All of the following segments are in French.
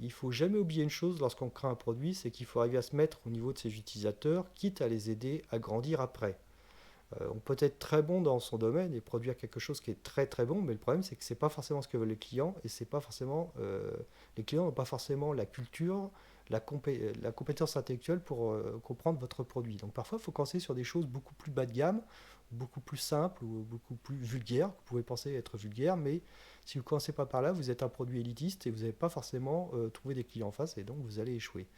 il faut jamais oublier une chose lorsqu'on crée un produit, c'est qu'il faut arriver à se mettre au niveau de ses utilisateurs, quitte à les aider à grandir après. On peut être très bon dans son domaine et produire quelque chose qui est très très bon, mais le problème c'est que c'est pas forcément ce que veulent les clients et c'est pas forcément les clients n'ont pas forcément la culture, la compétence intellectuelle pour comprendre votre produit. Donc parfois il faut commencer sur des choses beaucoup plus bas de gamme, beaucoup plus simples ou beaucoup plus vulgaires. Vous pouvez penser être vulgaire, mais si vous commencez pas par là, vous êtes un produit élitiste et vous n'allez pas forcément trouver des clients en face et donc vous allez échouer.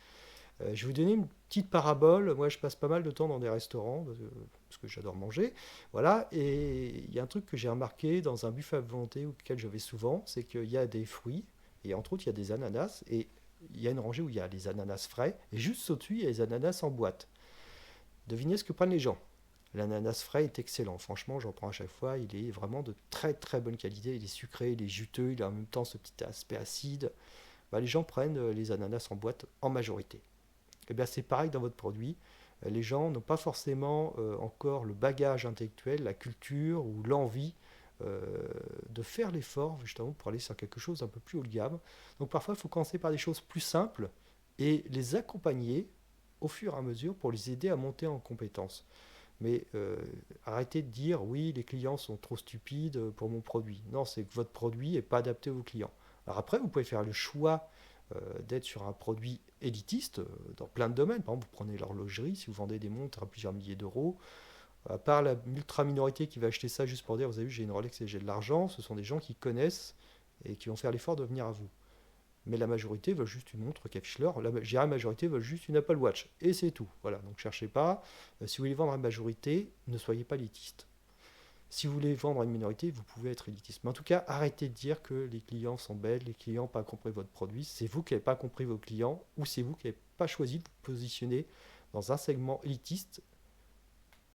Je vais vous donner une petite parabole. Moi, je passe pas mal de temps dans des restaurants parce que j'adore manger. Voilà. Et il y a un truc que j'ai remarqué dans un buffet à volonté auquel je vais souvent, c'est qu'il y a des fruits et entre autres, il y a des ananas et il y a une rangée où il y a les ananas frais et juste au-dessus, il y a les ananas en boîte. Devinez ce que prennent les gens. L'ananas frais est excellent. Franchement, j'en prends à chaque fois. Il est vraiment de très très bonne qualité. Il est sucré, il est juteux, il a en même temps ce petit aspect acide. Bah, les gens prennent les ananas en boîte en majorité. Eh bien, c'est pareil dans votre produit. Les gens n'ont pas forcément encore le bagage intellectuel, la culture ou l'envie euh, de faire l'effort justement pour aller sur quelque chose un peu plus haut de gamme. Donc parfois, il faut commencer par des choses plus simples et les accompagner au fur et à mesure pour les aider à monter en compétences. Mais arrêtez de dire oui, les clients sont trop stupides pour mon produit. Non, c'est que votre produit n'est pas adapté aux clients. Alors après, vous pouvez faire le choix d'être sur un produit élitiste dans plein de domaines. Par exemple, vous prenez l'horlogerie, si vous vendez des montres à plusieurs milliers d'euros, à part la ultra minorité qui va acheter ça juste pour dire vous avez vu, j'ai une Rolex et j'ai de l'argent, ce sont des gens qui connaissent et qui vont faire l'effort de venir à vous. Mais la majorité veulent juste une montre Kevlar. La majorité veulent juste une Apple Watch. Et c'est tout. Voilà, donc cherchez pas. Si vous voulez vendre à la majorité, ne soyez pas élitiste. Si vous voulez vendre à une minorité, vous pouvez être élitiste. Mais en tout cas, arrêtez de dire que les clients sont bêtes, les clients n'ont pas compris votre produit. C'est vous qui n'avez pas compris vos clients ou c'est vous qui n'avez pas choisi de vous positionner dans un segment élitiste